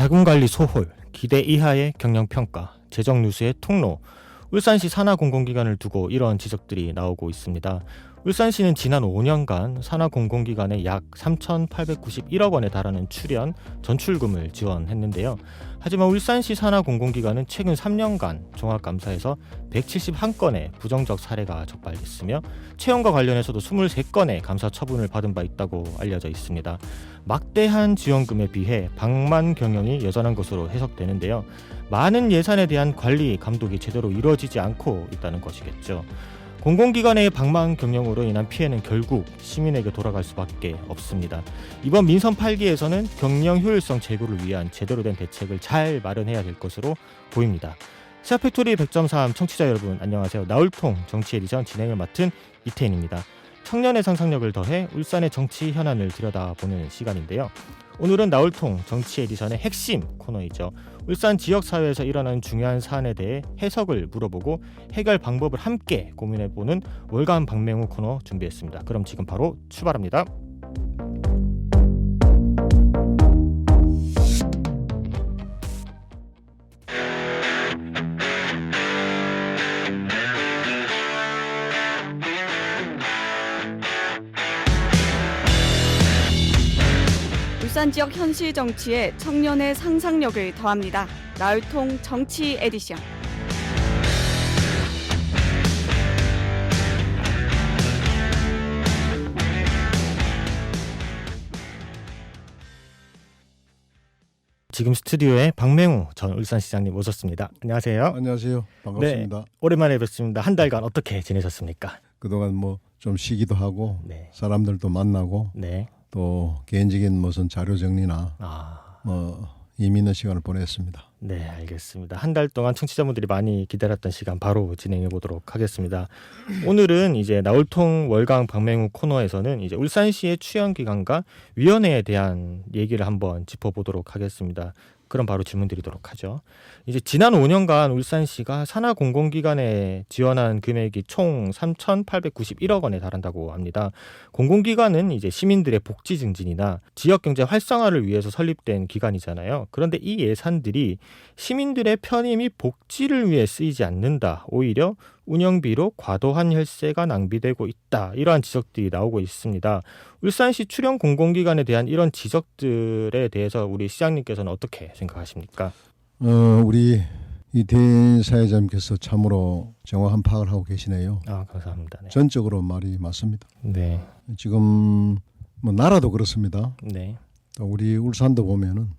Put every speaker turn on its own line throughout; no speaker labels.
자금관리 소홀, 기대 이하의 경영평가, 재정누수의 통로, 울산시 산하공공기관을 두고 이런 지적들이 나오고 있습니다. 울산시는 지난 5년간 산하공공기관에 약 3,891억 원에 달하는 출연, 전출금을 지원했는데요. 하지만 울산시 산하공공기관은 최근 3년간 종합감사에서 171건의 부정적 사례가 적발됐으며 채용과 관련해서도 23건의 감사 처분을 받은 바 있다고 알려져 있습니다. 막대한 지원금에 비해 방만 경영이 여전한 것으로 해석되는데요. 많은 예산에 대한 관리, 감독이 제대로 이루어지지 않고 있다는 것이겠죠. 공공기관의 방만 경영으로 인한 피해는 결국 시민에게 돌아갈 수밖에 없습니다. 이번 민선 8기에서는 경영 효율성 제고를 위한 제대로 된 대책을 잘 마련해야 될 것으로 보입니다. 시사팩토리 100.3 청취자 여러분 안녕하세요. 나울통 정치 에디션 진행을 맡은 이태인입니다. 청년의 상상력을 더해 울산의 정치 현안을 들여다보는 시간인데요. 오늘은 나울통 정치 에디션의 핵심 코너이죠. 울산 지역사회에서 일어나는 중요한 사안에 대해 해석을 물어보고 해결 방법을 함께 고민해보는 월간 박맹우 코너 준비했습니다. 그럼 지금 바로 출발합니다.
울산 지역 현실 정치에 청년의 상상력을 더합니다. 나울통 정치 에디션.
지금 스튜디오에 박맹우 전 울산시장님 오셨습니다. 안녕하세요.
안녕하세요. 반갑습니다.
네, 오랜만에 뵙습니다. 한 달간 어떻게 지내셨습니까?
그동안 뭐 좀 쉬기도 하고
네.
사람들도 만나고
네.
또 개인적인 무슨 자료 정리나 뭐 의미 있는 시간을 보냈습니다.
네, 알겠습니다. 한 달 동안 청취자분들이 많이 기다렸던 시간 바로 진행해 보도록 하겠습니다. 오늘은 이제 나울통 월강 박맹우 코너에서는 이제 울산시의 추연 기관과 위원회에 대한 얘기를 한번 짚어보도록 하겠습니다. 그럼 바로 질문 드리도록 하죠. 이제 지난 5년간 울산시가 산하공공기관에 지원한 금액이 총 3,891억 원에 달한다고 합니다. 공공기관은 이제 시민들의 복지 증진이나 지역경제 활성화를 위해서 설립된 기관이잖아요. 그런데 이 예산들이 시민들의 편의 및 복지를 위해 쓰이지 않는다. 오히려 운영비로 과도한 혈세가 낭비되고 있다. 이러한 지적들이 나오고 있습니다. 울산시 출연 공공기관에 대한 이런 지적들에 대해서 우리 시장님께서는 어떻게 생각하십니까?
우리 이태인 사회자님께서 참으로 정확한 파악을 하고 계시네요.
감사합니다. 네.
전적으로 말이 맞습니다.
네.
지금 뭐 나라도 그렇습니다.
네.
또 우리 울산도 보면은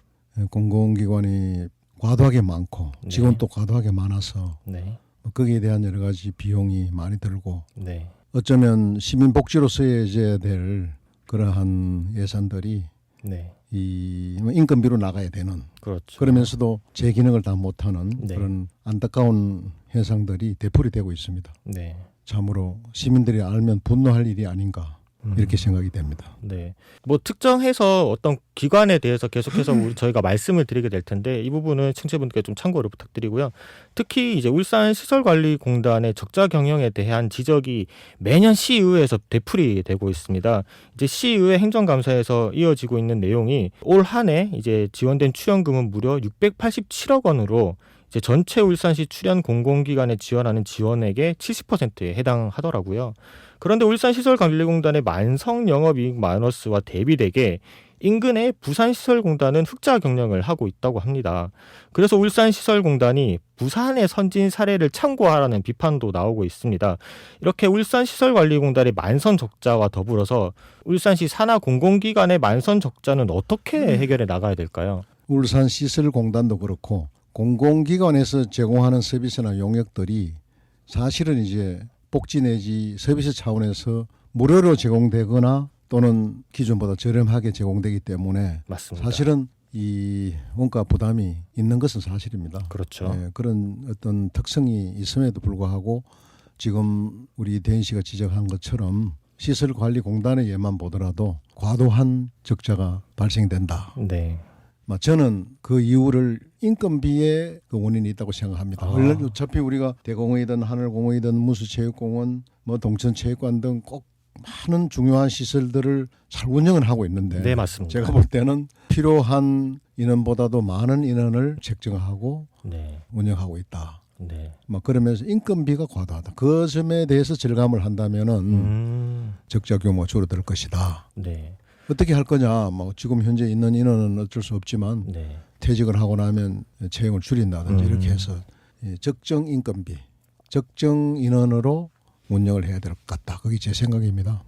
공공기관이 과도하게 많고
네.
직원도 과도하게 많아서
네.
거기에 대한 여러 가지 비용이 많이 들고
네.
어쩌면 시민 복지로 쓰여져야 될 그러한 예산들이
네.
이 인건비로 나가야 되는
그렇죠.
그러면서도 제 기능을 다 못하는
네.
그런 안타까운 현상들이 되풀이 되고 있습니다.
네.
참으로 시민들이 알면 분노할 일이 아닌가 이렇게 생각이 됩니다.
네. 뭐 특정해서 어떤 기관에 대해서 계속해서 저희가 말씀을 드리게 될 텐데 이 부분은 청취자분들께 좀 참고를 부탁드리고요. 특히 이제 울산시설관리공단의 적자 경영에 대한 지적이 매년 시의회에서 되풀이 되고 있습니다. 이제 시의회 행정감사에서 이어지고 있는 내용이 올 한 해 이제 지원된 출연금은 무려 687억 원으로 이제 전체 울산시 출연 공공기관에 지원하는 지원액의 70%에 해당하더라고요. 그런데 울산시설관리공단의 만성 영업이익 마이너스와 대비되게 인근의 부산시설공단은 흑자 경영을 하고 있다고 합니다. 그래서 울산시설공단이 부산의 선진 사례를 참고하라는 비판도 나오고 있습니다. 이렇게 울산시설관리공단의 만선 적자와 더불어서 울산시 산하공공기관의 만선 적자는 어떻게 해결해 나가야 될까요?
울산시설공단도 그렇고 공공기관에서 제공하는 서비스나 용역들이 사실은 이제 복지 내지 서비스 차원에서 무료로 제공되거나 또는 기존보다 저렴하게 제공되기 때문에
맞습니다.
사실은 이 원가 부담이 있는 것은 사실입니다.
그렇죠.
네, 그런 어떤 특성이 있음에도 불구하고 지금 우리 대인 씨가 지적한 것처럼 시설관리공단의 예만 보더라도 과도한 적자가 발생된다.
네.
저는 그 이유를 인건비에 그 원인이 있다고 생각합니다. 어차피 우리가 대공원이든 하늘공원이든 무수체육공원, 뭐 동천체육관 등 꼭 많은 중요한 시설들을 잘 운영을 하고 있는데
네, 맞습니다.
제가 볼 때는 필요한 인원보다도 많은 인원을 책정하고
네.
운영하고 있다.
네.
뭐 그러면서 인건비가 과다하다. 그 점에 대해서 절감을 한다면은 적자 규모가 줄어들 것이다.
네.
어떻게 할 거냐? 뭐 지금 현재 있는 인원은 어쩔 수 없지만
네.
퇴직을 하고 나면 채용을 줄인다든지 이렇게 해서 적정 인건비, 적정 인원으로 운영을 해야 될 것 같다. 그게 제 생각입니다.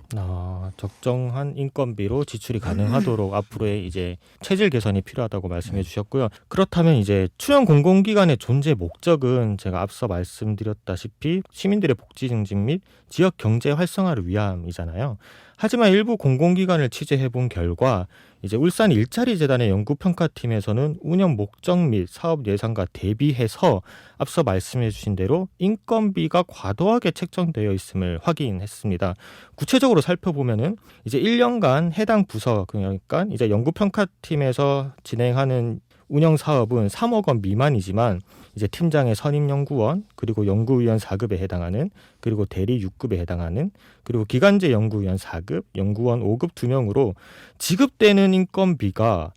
적정한 인건비로 지출이 가능하도록 앞으로의 이제 체질 개선이 필요하다고 말씀해 주셨고요. 그렇다면 이제 출연 공공기관의 존재 목적은 제가 앞서 말씀드렸다시피 시민들의 복지 증진 및 지역 경제 활성화를 위함이잖아요. 하지만 일부 공공기관을 취재해 본 결과 이제 울산 일자리 재단의 연구평가팀에서는 운영 목적 및 사업 예산과 대비해서 앞서 말씀해 주신 대로 인건비가 과도하게 책정되어 있음을 확인했습니다. 구체적으로 살펴보면은 이제 1년간 해당 부서 그러니까 이제 연구평가팀에서 진행하는 운영 사업은 3억 원 미만이지만 이제 팀장의 선임 연구원 그리고 연구위원 4급에 해당하는 그리고 대리 6급에 해당하는 그리고 기간제 연구위원 4급, 연구원 5급 2명으로 지급되는 인건비가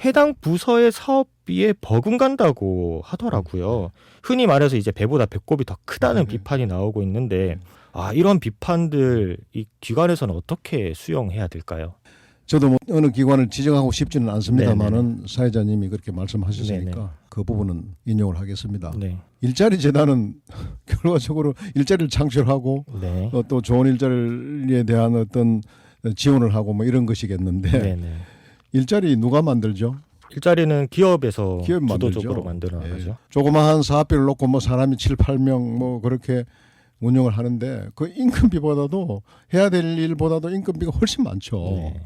해당 부서의 사업비에 버금간다고 하더라고요. 흔히 말해서 이제 배보다 배꼽이 더 크다는 비판이 나오고 있는데 이런 비판들 이 기관에서는 어떻게 수용해야 될까요?
저도 뭐 어느 기관을 지정하고 싶지는 않습니다만은 사회자님이 그렇게 말씀하셨으니까
네네.
그 부분은 인용을 하겠습니다.
네.
일자리 재단은 결과적으로 일자리를 창출하고
네.
또 좋은 일자리에 대한 어떤 지원을 하고 뭐 이런 것이겠는데
네네.
일자리 누가 만들죠?
일자리는 기업에서
기업 만들죠.
주도적으로 만들어
예.
나가죠.
조그마한 사업비를 놓고 뭐 사람이 7, 8명 뭐 그렇게 운영을 하는데 그 인건비보다도 해야 될 일보다도 인건비가 훨씬 많죠.
네.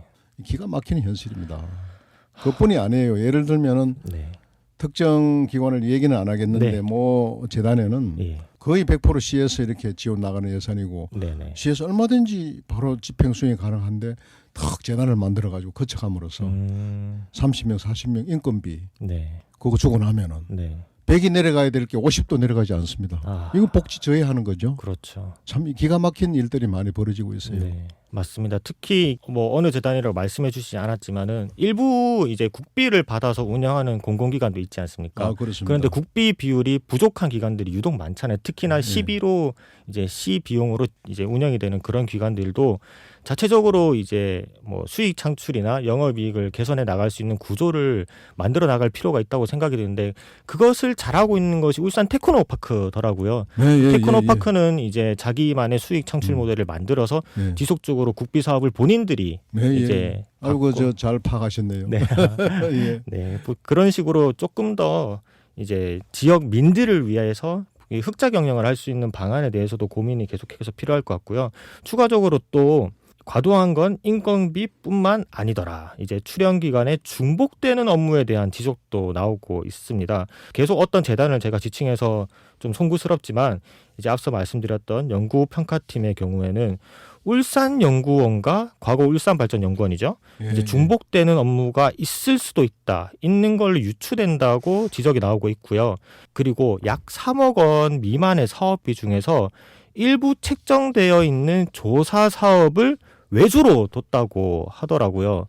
기가 막히는 현실입니다. 그뿐이 아니에요. 예를 들면은
네.
특정 기관을 얘기는 안 하겠는데
네.
뭐 재단에는
예.
거의 100% CS 이렇게 지원 나가는 예산이고
네네.
CS 얼마든지 바로 집행 수행이 가능한데 턱 재단을 만들어 가지고 거쳐감으로써 30명, 40명 인건비
네.
그거 주고 나면은
네.
100이 내려가야 될 게 50도 내려가지 않습니다. 이거 복지 저해하는 거죠.
그렇죠.
참 기가 막힌 일들이 많이 벌어지고 있어요.
네. 맞습니다. 특히 뭐 어느 재단이라고 말씀해 주시지 않았지만은 일부 이제 국비를 받아서 운영하는 공공기관도 있지 않습니까?
그렇습니다.
그런데 국비 비율이 부족한 기관들이 유독 많잖아요. 특히나 시비로 이제 시 비용으로 이제 운영이 되는 그런 기관들도 자체적으로 이제 뭐 수익 창출이나 영업이익을 개선해 나갈 수 있는 구조를 만들어 나갈 필요가 있다고 생각이 드는데 그것을 잘하고 있는 것이 울산 테크노파크더라고요. 테크노파크는 이제 자기만의 수익 창출 모델을 만들어서 지속적으로 국비 사업을 본인들이 이제
아이고 저 잘 파악하셨네요.
네.
예.
네. 뭐 그런 식으로 조금 더 이제 지역 민들을 위해서 이 흑자 경영을 할 수 있는 방안에 대해서도 고민이 계속해서 필요할 것 같고요. 추가적으로 또 과도한 건 인건비뿐만 아니더라. 이제 출연 기간에 중복되는 업무에 대한 지적도 나오고 있습니다. 계속 어떤 재단을 제가 지칭해서 좀 송구스럽지만 이제 앞서 말씀드렸던 연구평가팀의 경우에는 울산연구원과 과거 울산발전연구원이죠. 이제 중복되는 업무가 있을 수도 있다. 있는 걸로 유추된다고 지적이 나오고 있고요. 그리고 약 3억 원 미만의 사업비 중에서 일부 책정되어 있는 조사 사업을 외주로 뒀다고 하더라고요.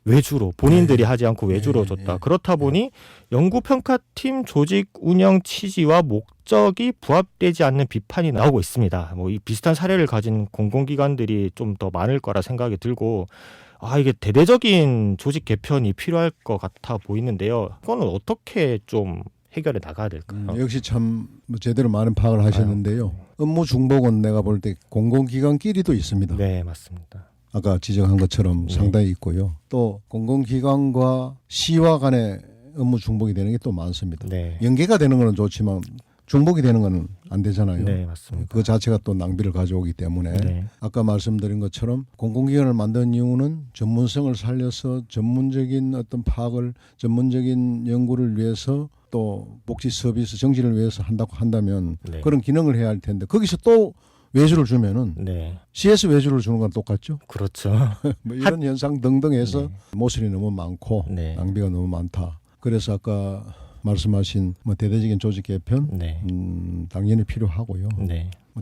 외주로 본인들이 하지 않고 외주로 줬다. 그렇다 보니 연구평가팀 조직 운영 취지와 목적이 부합되지 않는 비판이 나오고 있습니다. 뭐 이 비슷한 사례를 가진 공공기관들이 좀 더 많을 거라 생각이 들고 이게 대대적인 조직 개편이 필요할 것 같아 보이는데요. 그거는 어떻게 좀 해결해 나가야 될까요?
역시 참 제대로 많은 파악을 하셨는데요. 업무 중복은 내가 볼 때 공공기관끼리도 있습니다.
네, 맞습니다.
아까 지적한 것처럼 상당히 있고요. 또 공공기관과 시와 간의 업무 중복이 되는 게 또 많습니다.
네.
연계가 되는 건 좋지만 중복이 되는 건 안 되잖아요.
네, 맞습니다.
그 자체가 또 낭비를 가져오기 때문에 아까 말씀드린 것처럼 공공기관을 만든 이유는 전문성을 살려서 전문적인 어떤 파악을 전문적인 연구를 위해서 또 복지 서비스 정진을 위해서 한다고 한다면 그런 기능을 해야 할 텐데 거기서 또 외주를 주면은 CS 외주를 주는 건 똑같죠.
그렇죠.
뭐 이런 현상 등등 해서 모순이 너무 많고 낭비가 너무 많다. 그래서 아까 말씀하신 뭐 대대적인 조직 개편 당연히 필요하고요.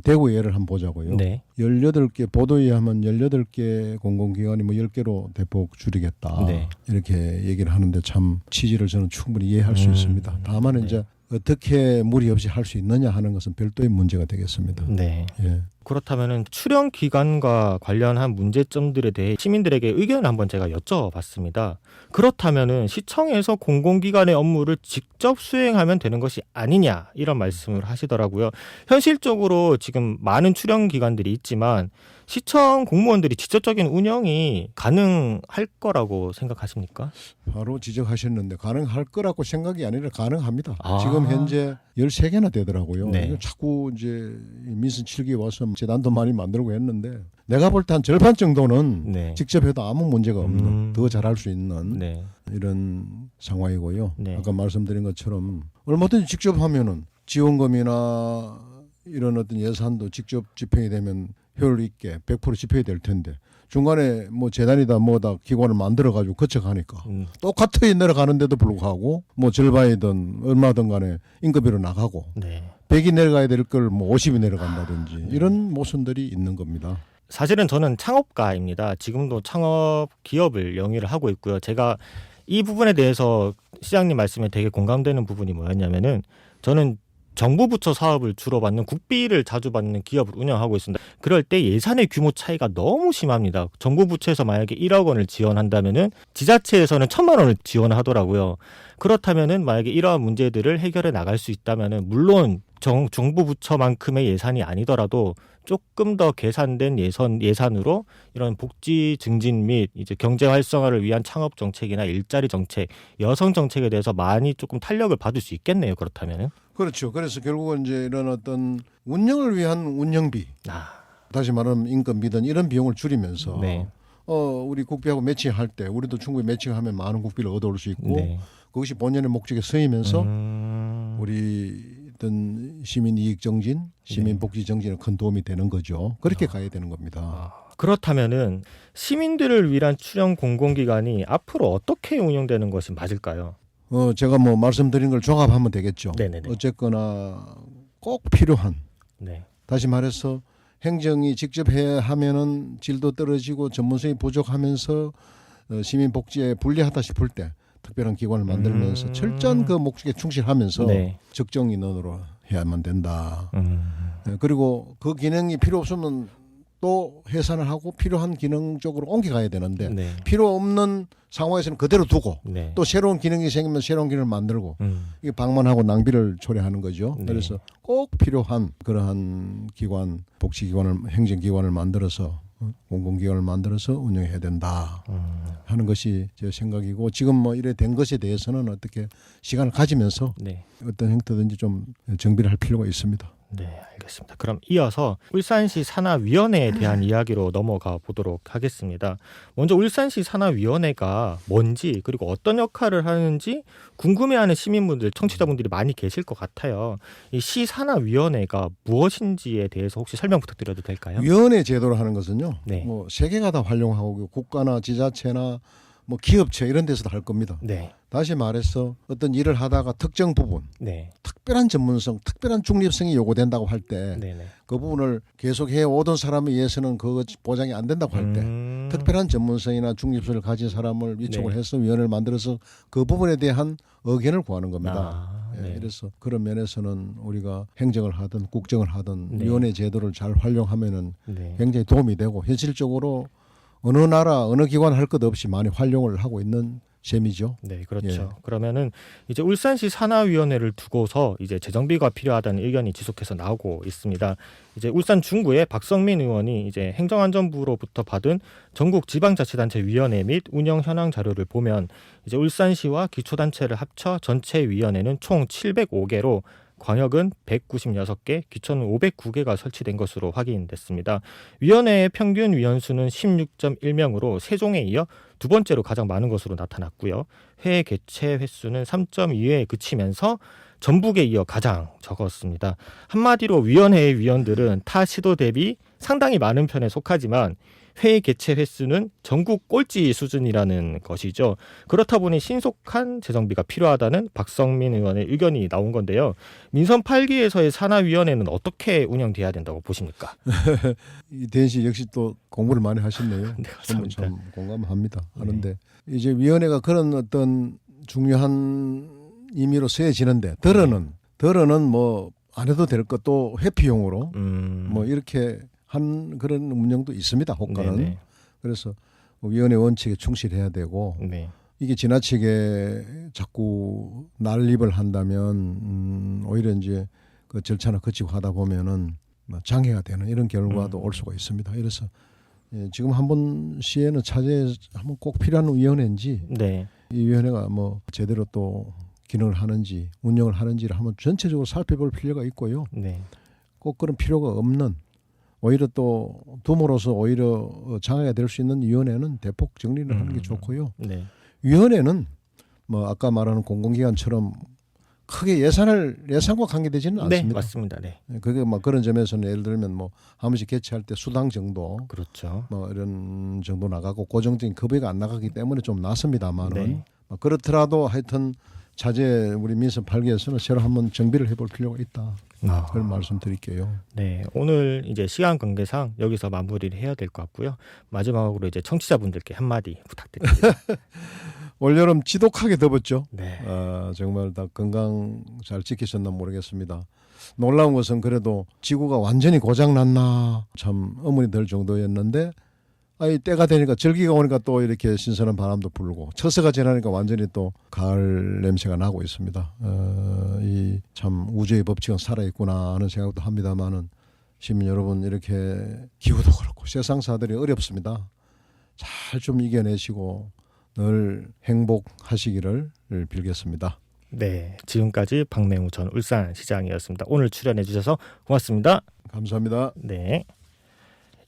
대구 예를 한번 보자고요.
네.
18개 보도에 하면 18개 공공기관이 뭐 10개로 대폭 줄이겠다.
네.
이렇게 얘기를 하는데 참 취지를 저는 충분히 이해할 수 있습니다. 다만
네.
이제 어떻게 무리 없이 할 수 있느냐 하는 것은 별도의 문제가 되겠습니다.
네.
예.
그렇다면은 출연 기간과 관련한 문제점들에 대해 시민들에게 의견을 한번 제가 여쭤봤습니다. 그렇다면은 시청에서 공공기관의 업무를 직접 수행하면 되는 것이 아니냐 이런 말씀을 하시더라고요. 현실적으로 지금 많은 출연 기관들이 있지만 시청 공무원들이 직접적인 운영이 가능할 거라고 생각하십니까?
바로 지적하셨는데 가능할 거라고 생각이 아니라 가능합니다.
아.
지금 현재 13개나 되더라고요.
네.
이거 자꾸 이제 민선 7기 와서 재단도 많이 만들고 했는데 내가 볼 때 한 절반 정도는
네.
직접 해도 아무 문제가 없는 더 잘할 수 있는
네.
이런 상황이고요.
네.
아까 말씀드린 것처럼 얼마든지 직접 하면은 지원금이나 이런 어떤 예산도 직접 집행이 되면 효율 있게 100% 집행이 될 텐데 중간에 뭐 재단이다 뭐다 기관을 만들어 가지고 거쳐가니까 똑같이 내려가는데도 불구하고 뭐 절반이든 얼마든 간에 임금비로 나가고
네.
100이 내려가야 될 걸 뭐 50이 내려간다든지 이런 모순들이 있는 겁니다.
사실은 저는 창업가입니다. 지금도 창업 기업을 영위를 하고 있고요. 제가 이 부분에 대해서 시장님 말씀에 되게 공감되는 부분이 뭐였냐면은 저는 정부 부처 사업을 주로 받는 국비를 자주 받는 기업을 운영하고 있습니다. 그럴 때 예산의 규모 차이가 너무 심합니다. 정부 부처에서 만약에 1억 원을 지원한다면은 지자체에서는 1,000만 원을 지원하더라고요. 그렇다면은 만약에 이러한 문제들을 해결해 나갈 수 있다면은 물론 정부 부처만큼의 예산이 아니더라도 조금 더 계산된 예산으로 이런 복지 증진 및 이제 경제 활성화를 위한 창업 정책이나 일자리 정책, 여성 정책에 대해서 많이 조금 탄력을 받을 수 있겠네요. 그렇다면은.
그렇죠. 그래서 결국은 이제 이런 어떤 운영을 위한 운영비, 다시 말하면 인건비든 이런 비용을 줄이면서
네.
우리 국비하고 매칭할 때 우리도 충분히 매칭하면 많은 국비를 얻어올 수 있고
네.
그것이 본연의 목적에 서이면서 우리 어떤 시민 이익 정진, 시민 복지 정진에 큰 도움이 되는 거죠. 그렇게 가야 되는 겁니다.
그렇다면은 시민들을 위한 출연 공공기관이 앞으로 어떻게 운영되는 것이 맞을까요?
제가 뭐 말씀드린 걸 종합하면 되겠죠.
네네네.
어쨌거나 꼭 필요한,
네.
다시 말해서 행정이 직접 해야 하면은 질도 떨어지고 전문성이 부족하면서 시민 복지에 불리하다 싶을 때 특별한 기관을 만들면서 철저한 그 목적에 충실하면서
네.
적정 인원으로 해야만 된다. 그리고 그 기능이 필요 없으면 또 해산을 하고 필요한 기능 쪽으로 옮겨가야 되는데
네.
필요 없는 상황에서는 그대로 두고
네.
또 새로운 기능이 생기면 새로운 기능을 만들고 이게 방만하고 낭비를 초래하는 거죠.
네.
그래서 꼭 필요한 그러한 기관, 복지기관을 행정기관을 만들어서 공공기관을 만들어서 운영해야 된다 하는 것이 제 생각이고 지금 뭐 이래 된 것에 대해서는 어떻게 시간을 가지면서
네.
어떤 형태든지 좀 정비를 할 필요가 있습니다.
네, 알겠습니다. 그럼 이어서 울산시 산하위원회에 대한 이야기로 넘어가 보도록 하겠습니다. 먼저 울산시 산하위원회가 뭔지 그리고 어떤 역할을 하는지 궁금해하는 시민분들, 청취자분들이 많이 계실 것 같아요. 이 시 산하위원회가 무엇인지에 대해서 혹시 설명 부탁드려도 될까요?
위원회 제도를 하는 것은요.
네.
뭐 세계가 다 활용하고 국가나 지자체나 뭐 기업체 이런 데서도 할 겁니다.
네.
다시 말해서 어떤 일을 하다가 특정 부분,
네.
특별한 전문성, 특별한 중립성이 요구된다고 할 때
네네.
그 부분을 계속 해오던 사람에 의해서는 그거 보장이 안 된다고 할 때 특별한 전문성이나 중립성을 가진 사람을 위촉을
네.
해서 위원회를 만들어서 그 부분에 대한 의견을 구하는 겁니다.
네.
그래서 그런 면에서는 우리가 행정을 하든 국정을 하든
네.
위원회 제도를 잘 활용하면은
네.
굉장히 도움이 되고 현실적으로 어느 나라 어느 기관 할 것 없이 많이 활용을 하고 있는 셈이죠.
네, 그렇죠.
예.
그러면은 이제 울산시 산하위원회를 두고서 이제 재정비가 필요하다는 의견이 지속해서 나오고 있습니다. 이제 울산 중구의 박성민 의원이 이제 행정안전부로부터 받은 전국 지방자치단체 위원회 및 운영 현황 자료를 보면 이제 울산시와 기초단체를 합쳐 전체 위원회는 총 705개로 광역은 196개, 기초는 509개가 설치된 것으로 확인됐습니다. 위원회의 평균 위원수는 16.1명으로 세종에 이어 두 번째로 가장 많은 것으로 나타났고요. 회의 개최 횟수는 3.2회에 그치면서 전북에 이어 가장 적었습니다. 한마디로 위원회의 위원들은 타 시도 대비 상당히 많은 편에 속하지만 회의 개최 횟수는 전국 꼴찌 수준이라는 것이죠. 그렇다 보니 신속한 재정비가 필요하다는 박성민 의원의 의견이 나온 건데요. 민선 8기에서의 산하위원회는 어떻게 운영돼야 된다고 보십니까?
이대현 씨 역시 또 공부를 많이 하셨네요.
네, 감사합니다.
참 공감합니다. 하는데 이제 위원회가 그런 어떤 중요한 의미로 쓰여지는데 덜어는 뭐 안 해도 될 것도 회피용으로 뭐 이렇게 한 그런 운영도 있습니다. 호가는.
네네.
그래서 위원회 원칙에 충실해야 되고
네.
이게 지나치게 자꾸 난립을 한다면 오히려 이제 그 절차나 거치고 하다 보면은 뭐 장애가 되는 이런 결과도 올 수가 있습니다. 그래서 지금 한번 시에는 차제에 한번 꼭 필요한 위원회인지
네.
이 위원회가 뭐 제대로 또 기능을 하는지 운영을 하는지를 한번 전체적으로 살펴볼 필요가 있고요.
네.
꼭 그런 필요가 없는 오히려 또 둠으로서 오히려 장애가 될 수 있는 위원회는 대폭 정리를 하는 게 좋고요.
네.
위원회는 뭐 아까 말하는 공공기관처럼 크게 예산과 관계되지는
네,
않습니다.
맞습니다. 네.
그게 뭐 그런 점에서는 예를 들면 뭐 한 번씩 개최할 때 수당 정도
그렇죠.
뭐 이런 정도 나가고 고정적인 급여가 안 나가기 때문에 좀 낫습니다만은
네.
뭐 그렇더라도 하여튼 차제 우리 민선 8기에서는 새로 한번 정비를 해볼 필요가 있다. 그런 말씀드릴게요.
네, 오늘 이제 시간 관계상 여기서 마무리를 해야 될 것 같고요. 마지막으로 이제 청취자분들께 한마디 부탁드립니다.
올여름 지독하게 덥었죠.
네.
정말 다 건강 잘 지키셨나 모르겠습니다. 놀라운 것은 그래도 지구가 완전히 고장났나 참 의문이 들 정도였는데 때가 되니까 절기가 오니까 또 이렇게 신선한 바람도 불고 처서가 지나니까 완전히 또 가을 냄새가 나고 있습니다. 이 참 우주의 법칙은 살아있구나 하는 생각도 합니다만은 시민 여러분 이렇게 기후도 그렇고 세상사들이 어렵습니다. 잘 좀 이겨내시고 늘 행복하시기를 빌겠습니다.
네, 지금까지 박맹우 전 울산시장이었습니다. 오늘 출연해 주셔서 고맙습니다.
감사합니다.
네.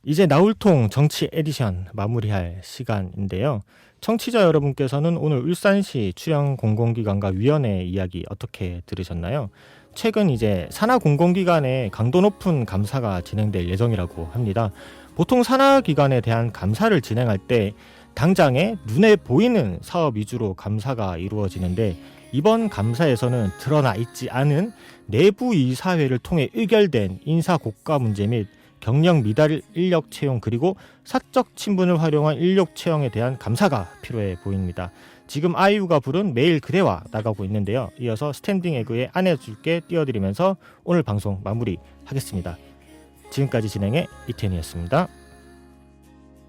이제 나울통 정치 에디션 마무리할 시간인데요. 청취자 여러분께서는 오늘 울산시 출연 공공기관과 위원회 이야기 어떻게 들으셨나요? 최근 이제 산하 공공기관의 강도 높은 감사가 진행될 예정이라고 합니다. 보통 산하 기관에 대한 감사를 진행할 때 당장에 눈에 보이는 사업 위주로 감사가 이루어지는데 이번 감사에서는 드러나 있지 않은 내부 이사회를 통해 의결된 인사 고과 문제 및 경력 미달 인력 채용 그리고 사적 친분을 활용한 인력 채용에 대한 감사가 필요해 보입니다. 지금 아이유가 부른 매일 그대와 나가고 있는데요. 이어서 스탠딩 에그의 안아줄게 띄워드리면서 오늘 방송 마무리하겠습니다. 지금까지 진행의 이태현이었습니다.